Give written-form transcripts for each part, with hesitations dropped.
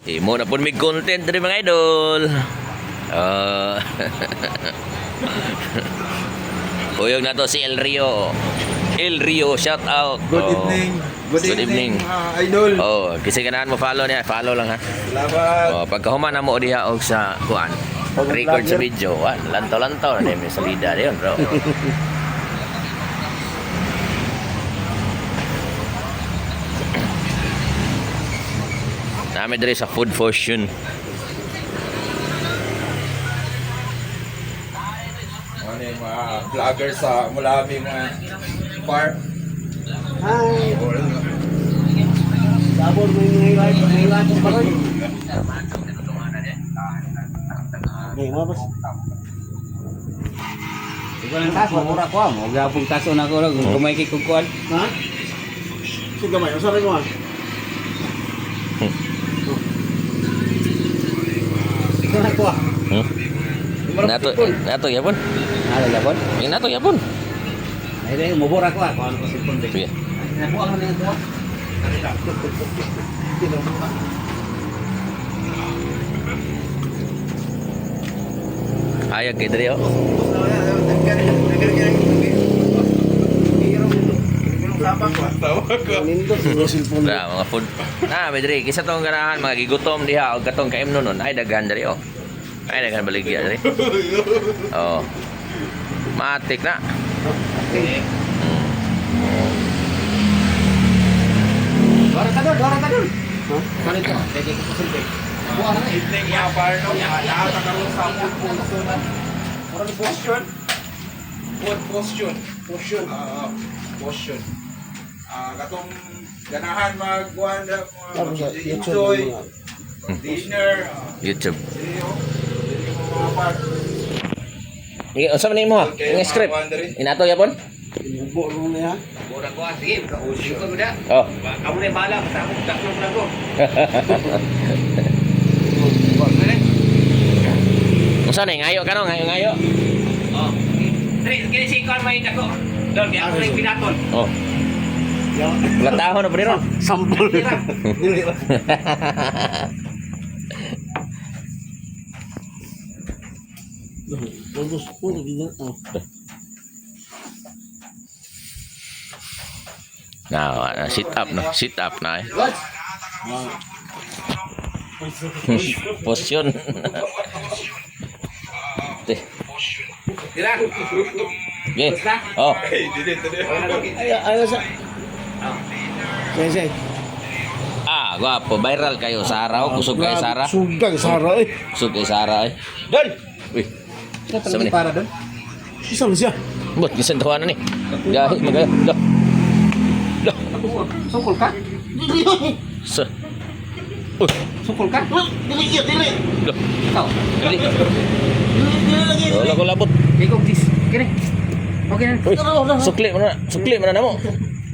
Imo na po may content rin mga idol. Uyog na to si El Rio. El Rio, shout out. Good evening. Good evening. Idol. Kasi ganahan mo follow niya. Follow lang ha. Salamat. Pagkahuman na mo diha og sa kuan. Record sa video. Lantaw-lantaw na may salida yun, bro. Nami diri sa Food Fortune. Ano yung mga vlogger sa mula aming farm. Hi. Sabor may iwan kong baroy. May mga bas. Ikaw lang taso, mura ko mo. Huwag pong taso na ko lang. Kumay kikukuan. Ha? Sige gamay, usarin mo ha. Ito na ko ha. Nato yapon. Ano labon? Yung nato yapon. Ay, mubura ko ako. Ano ko sipon. Sige. Nabuang na nito. Ayag kay diri oh. Mga food. May diri kisa tong ganahan mga gigutom diha og katong kaim nonon ay daghan diri oh. Ay daghan baligya diri. Oh. Matik na. Dora ka doon. Ha? Kali to. Pwede ko pasulti. Buwan na Evening mga parno. Lahat na karoon sa food portion. Mura ni portion. Food portion. Portion. Katong ganahan magkuhan enjoy dinner. YouTube. Dili mga parno. Unsa man nimo ha? Yung script. Inato yapon? Inubo mo na ha. Mura ko. Sige, kausyo ko guda. Oh. Kamu na balang. Sa akong taklong lang ko. Unsa ni ngayo kano ngayo? Oh. Kini si Ikon may dako. Doon, kaya ako rin pinaton. Oh. Latahon na bro. Sampol. Bagus pun gitu. Nah, sit up na eh. Posyon. Teh. Dira. Ge. Oh. Ayo sa. Sige. Gwapo, viral kayo sa araw, kusog kay Sara. Sugang Sara eh. Kusog kay Sara eh. Dol. Uy. Sa ni para doon. Isa mo siya. Bot gisan tawanan ni. Gahi magayo. Dah. Dah. Sungkol ka? Sa. Uy. Sungkol ka? Dili. Dah. Ikaw. Dali. Dili lagi. Wala ko labot. Ikaw, tis. Kini. Okay na. Uy. Sukli mana namo.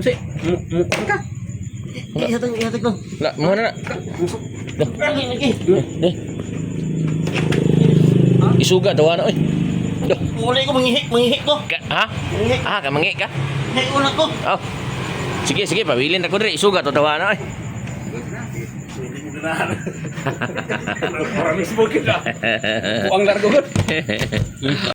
Kasi, mukha ka. Ihatag lang. Lah, mana na? Lagi lagi. Deh. Isuga tawanan oy. Dah. Uli ko mangihik ko. Ha? Mangihik. Ka mangi ka? Hik una ko. Oh. Sige, pabilin ako diri. Isuga to tawanan oy. Orang mismo kita. Buang largo.